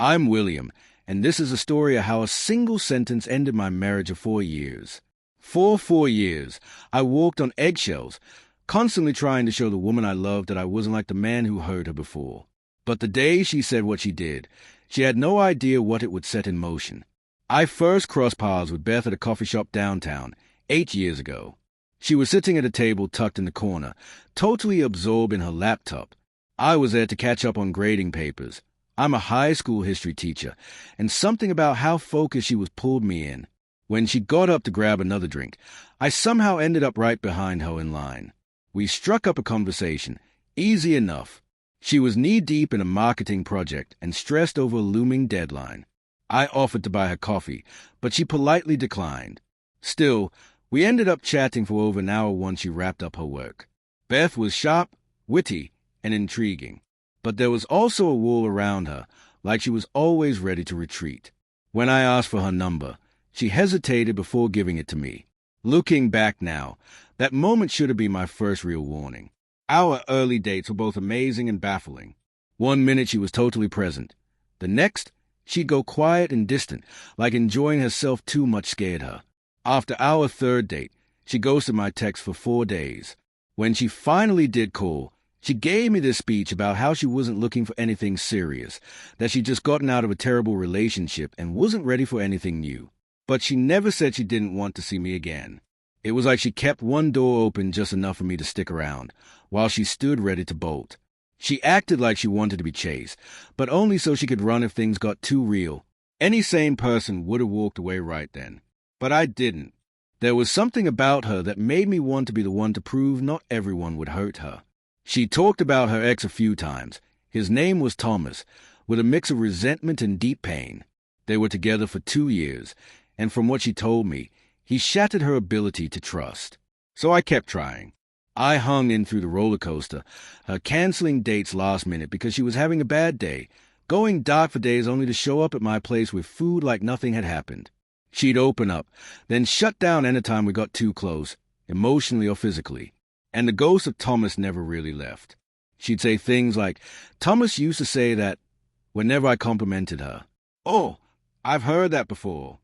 I'm William, and this is a story of how a single sentence ended my marriage of 4 years. For 4 years, I walked on eggshells, constantly trying to show the woman I loved that I wasn't like the man who hurt her before. But the day she said what she did, she had no idea what it would set in motion. I first crossed paths with Beth at a coffee shop downtown, 8 years ago. She was sitting at a table tucked in the corner, totally absorbed in her laptop. I was there to catch up on grading papers. I'm a high school history teacher, and something about how focused she was pulled me in. When she got up to grab another drink, I somehow ended up right behind her in line. We struck up a conversation, easy enough. She was knee-deep in a marketing project and stressed over a looming deadline. I offered to buy her coffee, but she politely declined. Still, we ended up chatting for over an hour once she wrapped up her work. Beth was sharp, witty, and intriguing. But there was also a wall around her, like she was always ready to retreat. When I asked for her number, she hesitated before giving it to me. Looking back now, that moment should have been my first real warning. Our early dates were both amazing and baffling. One minute she was totally present. The next, she'd go quiet and distant, like enjoying herself too much scared her. After our third date, she ghosted my text for 4 days. When she finally did call, she gave me this speech about how she wasn't looking for anything serious, that she'd just gotten out of a terrible relationship and wasn't ready for anything new. But she never said she didn't want to see me again. It was like she kept one door open just enough for me to stick around, while she stood ready to bolt. She acted like she wanted to be chased, but only so she could run if things got too real. Any sane person would have walked away right then. But I didn't. There was something about her that made me want to be the one to prove not everyone would hurt her. She talked about her ex a few times. His name was Thomas, with a mix of resentment and deep pain. They were together for 2 years, and from what she told me, he shattered her ability to trust. So I kept trying. I hung in through the roller coaster, her canceling dates last minute because she was having a bad day, going dark for days only to show up at my place with food like nothing had happened. She'd open up, then shut down anytime we got too close, emotionally or physically. And the ghost of Thomas never really left. She'd say things like, "Thomas used to say that," whenever I complimented her. "Oh, I've heard that before."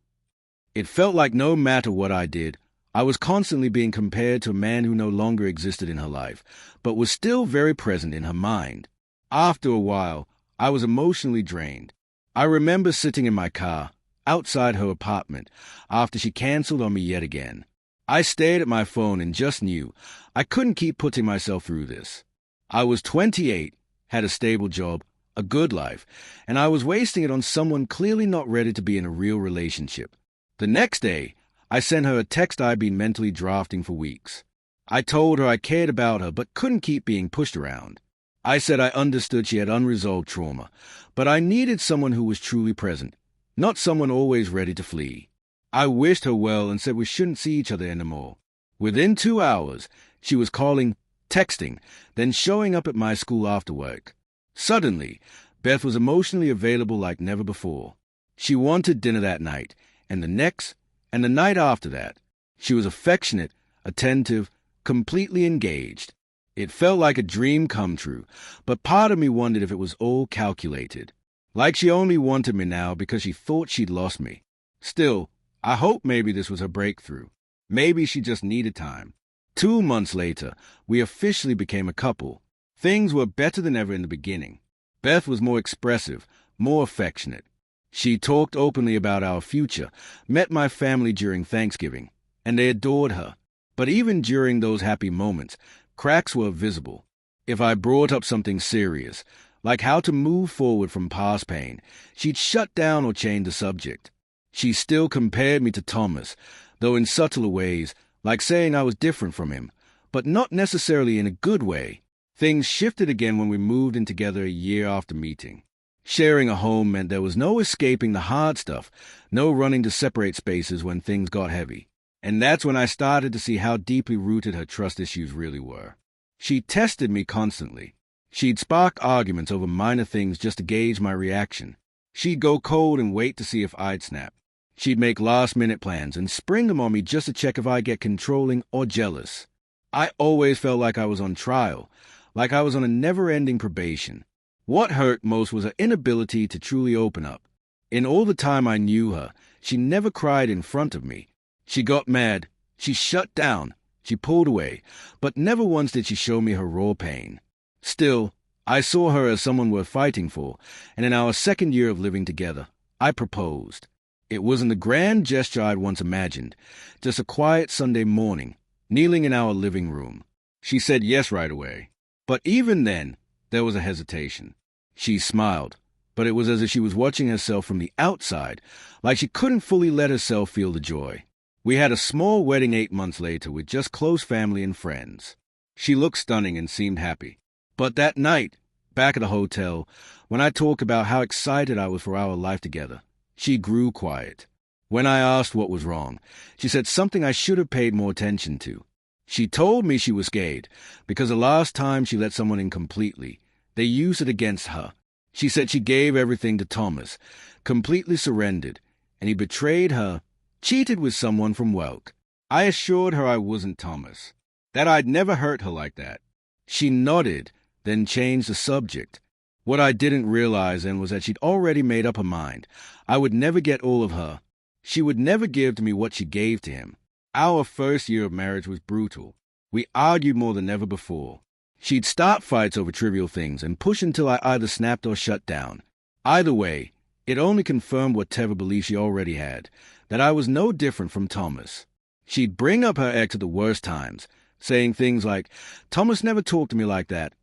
It felt like no matter what I did, I was constantly being compared to a man who no longer existed in her life, but was still very present in her mind. After a while, I was emotionally drained. I remember sitting in my car, outside her apartment, after she canceled on me yet again. I stared at my phone and just knew I couldn't keep putting myself through this. I was 28, had a stable job, a good life, and I was wasting it on someone clearly not ready to be in a real relationship. The next day, I sent her a text I'd been mentally drafting for weeks. I told her I cared about her but couldn't keep being pushed around. I said I understood she had unresolved trauma, but I needed someone who was truly present, not someone always ready to flee. I wished her well and said we shouldn't see each other anymore. Within 2 hours, she was calling, texting, then showing up at my school after work. Suddenly, Beth was emotionally available like never before. She wanted dinner that night, and the next, and the night after that. She was affectionate, attentive, completely engaged. It felt like a dream come true, but part of me wondered if it was all calculated. Like she only wanted me now because she thought she'd lost me. Still, I hoped maybe this was her breakthrough. Maybe she just needed time. 2 months later, we officially became a couple. Things were better than ever in the beginning. Beth was more expressive, more affectionate. She talked openly about our future, met my family during Thanksgiving, and they adored her. But even during those happy moments, cracks were visible. If I brought up something serious, like how to move forward from past pain, she'd shut down or change the subject. She still compared me to Thomas, though in subtler ways, like saying I was different from him, but not necessarily in a good way. Things shifted again when we moved in together a year after meeting. Sharing a home meant there was no escaping the hard stuff, no running to separate spaces when things got heavy. And that's when I started to see how deeply rooted her trust issues really were. She tested me constantly. She'd spark arguments over minor things just to gauge my reaction. She'd go cold and wait to see if I'd snap. She'd make last-minute plans and spring them on me just to check if I'd get controlling or jealous. I always felt like I was on trial, like I was on a never-ending probation. What hurt most was her inability to truly open up. In all the time I knew her, she never cried in front of me. She got mad, she shut down, she pulled away, but never once did she show me her raw pain. Still, I saw her as someone worth fighting for, and in our second year of living together, I proposed. It wasn't the grand gesture I'd once imagined, just a quiet Sunday morning, kneeling in our living room. She said yes right away. But even then, there was a hesitation. She smiled, but it was as if she was watching herself from the outside, like she couldn't fully let herself feel the joy. We had a small wedding 8 months later with just close family and friends. She looked stunning and seemed happy. But that night, back at the hotel, when I talked about how excited I was for our life together, she grew quiet. When I asked what was wrong, she said something I should have paid more attention to. She told me she was scared because the last time she let someone in completely, they used it against her. She said she gave everything to Thomas, completely surrendered, and he betrayed her, cheated with someone from work. I assured her I wasn't Thomas, that I'd never hurt her like that. She nodded, then changed the subject. What I didn't realize then was that she'd already made up her mind. I would never get all of her. She would never give to me what she gave to him. Our first year of marriage was brutal. We argued more than ever before. She'd start fights over trivial things and push until I either snapped or shut down. Either way, it only confirmed whatever belief she already had, that I was no different from Thomas. She'd bring up her ex at the worst times, saying things like, "Thomas never talked to me like that,"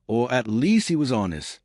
or "at least he was honest."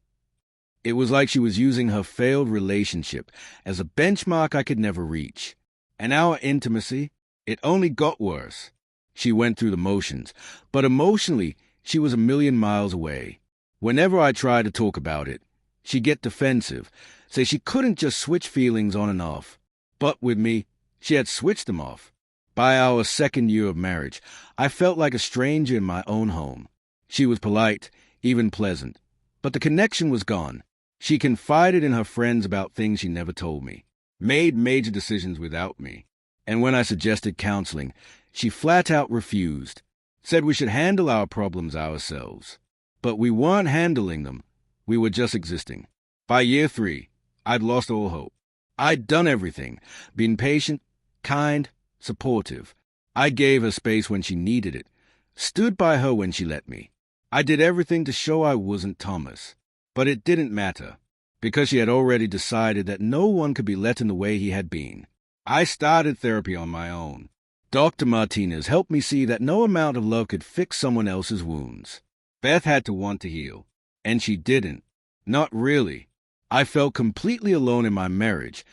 It was like she was using her failed relationship as a benchmark I could never reach. And our intimacy, it only got worse. She went through the motions, but emotionally, she was a million miles away. Whenever I tried to talk about it, she'd get defensive, say she couldn't just switch feelings on and off. But with me, she had switched them off. By our second year of marriage, I felt like a stranger in my own home. She was polite, even pleasant, but the connection was gone. She confided in her friends about things she never told me, made major decisions without me. And when I suggested counseling, she flat out refused, said we should handle our problems ourselves. But we weren't handling them, we were just existing. By year 3, I'd lost all hope. I'd done everything, been patient, kind, supportive. I gave her space when she needed it, stood by her when she let me. I did everything to show I wasn't Thomas. But it didn't matter, because she had already decided that no one could be let in the way he had been. I started therapy on my own. Dr. Martinez helped me see that no amount of love could fix someone else's wounds. Beth had to want to heal, and she didn't. Not really. I felt completely alone in my marriage,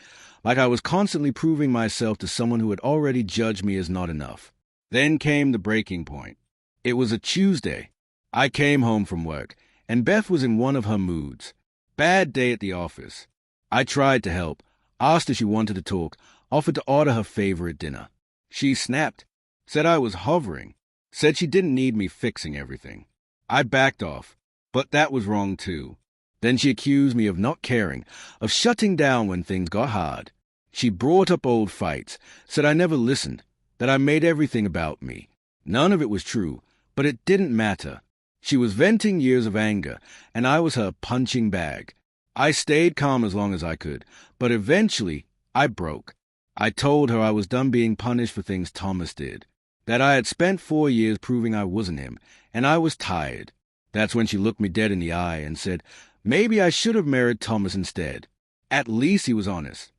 like I was constantly proving myself to someone who had already judged me as not enough. Then came the breaking point. It was a Tuesday. I came home from work, and Beth was in one of her moods. Bad day at the office. I tried to help, asked if she wanted to talk, offered to order her favorite dinner. She snapped, said I was hovering, said she didn't need me fixing everything. I backed off, but that was wrong too. Then she accused me of not caring, of shutting down when things got hard. She brought up old fights, said I never listened, that I made everything about me. None of it was true, but it didn't matter. She was venting years of anger, and I was her punching bag. I stayed calm as long as I could, but eventually I broke. I told her I was done being punished for things Thomas did, that I had spent 4 years proving I wasn't him, and I was tired. That's when she looked me dead in the eye and said, maybe I should have married Thomas instead. At least he was honest.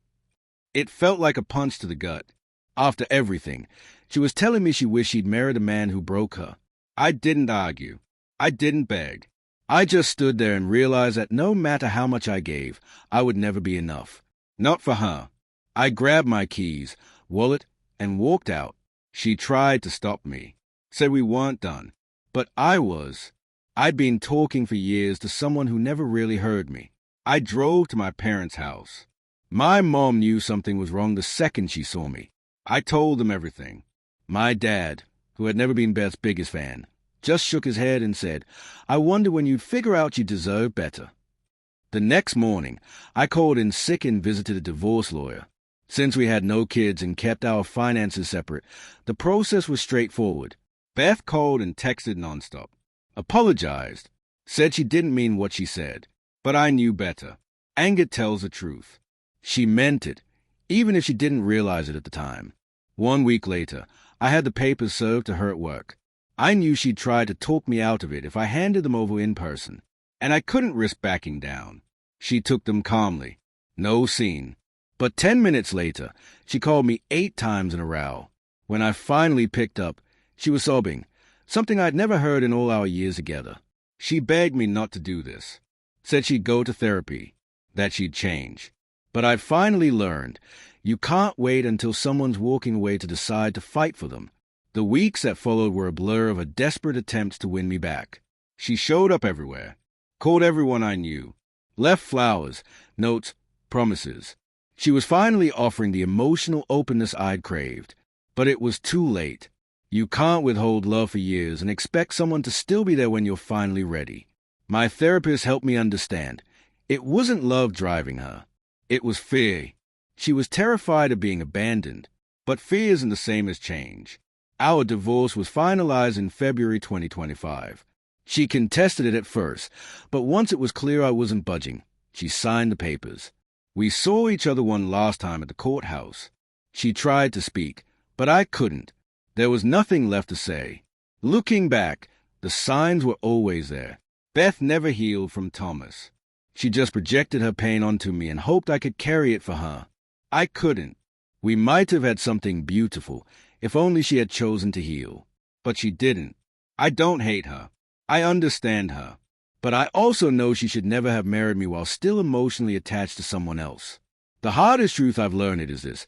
It felt like a punch to the gut. After everything, she was telling me she wished she'd married a man who broke her. I didn't argue. I didn't beg. I just stood there and realized that no matter how much I gave, I would never be enough. Not for her. I grabbed my keys, wallet, and walked out. She tried to stop me, said we weren't done. But I was. I'd been talking for years to someone who never really heard me. I drove to my parents' house. My mom knew something was wrong the second she saw me. I told them everything. My dad, who had never been Beth's biggest fan, just shook his head and said, I wonder when you'd figure out you deserve better. The next morning, I called in sick and visited a divorce lawyer. Since we had no kids and kept our finances separate, the process was straightforward. Beth called and texted nonstop, apologized, said she didn't mean what she said, But I knew better. Anger tells the truth. She meant it, even if she didn't realize it at the time. 1 week later, I had the papers served to her at work. I knew she'd try to talk me out of it if I handed them over in person, and I couldn't risk backing down. She took them calmly. No scene. But 10 minutes later, she called me 8 times in a row. When I finally picked up, she was sobbing, something I'd never heard in all our years together. She begged me not to do this, said she'd go to therapy, that she'd change. But I'd finally learned, you can't wait until someone's walking away to decide to fight for them. The weeks that followed were a blur of a desperate attempt to win me back. She showed up everywhere, called everyone I knew, left flowers, notes, promises. She was finally offering the emotional openness I'd craved, but it was too late. You can't withhold love for years and expect someone to still be there when you're finally ready. My therapist helped me understand. It wasn't love driving her. It was fear. She was terrified of being abandoned, but fear isn't the same as change. Our divorce was finalized in February 2025. She contested it at first, but once it was clear I wasn't budging, she signed the papers. We saw each other one last time at the courthouse. She tried to speak, but I couldn't. There was nothing left to say. Looking back, the signs were always there. Beth never healed from Thomas. She just projected her pain onto me and hoped I could carry it for her. I couldn't. We might have had something beautiful, if only she had chosen to heal. But she didn't. I don't hate her. I understand her. But I also know she should never have married me while still emotionally attached to someone else. The hardest truth I've learned is this.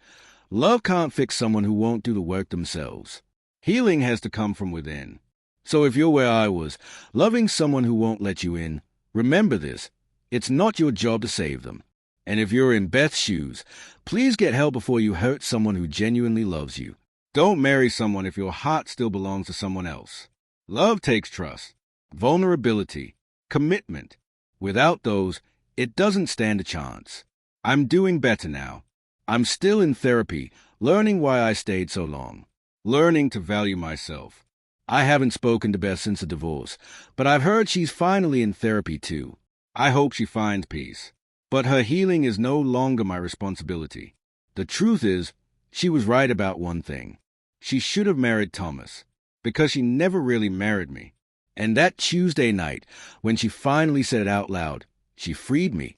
Love can't fix someone who won't do the work themselves. Healing has to come from within. So if you're where I was, loving someone who won't let you in, remember this. It's not your job to save them. And if you're in Beth's shoes, please get help before you hurt someone who genuinely loves you. Don't marry someone if your heart still belongs to someone else. Love takes trust, vulnerability, commitment. Without those, it doesn't stand a chance. I'm doing better now. I'm still in therapy, learning why I stayed so long, learning to value myself. I haven't spoken to Beth since the divorce, but I've heard she's finally in therapy too. I hope she finds peace. But her healing is no longer my responsibility. The truth is, she was right about one thing. She should have married Thomas, because she never really married me. And that Tuesday night, when she finally said it out loud, she freed me.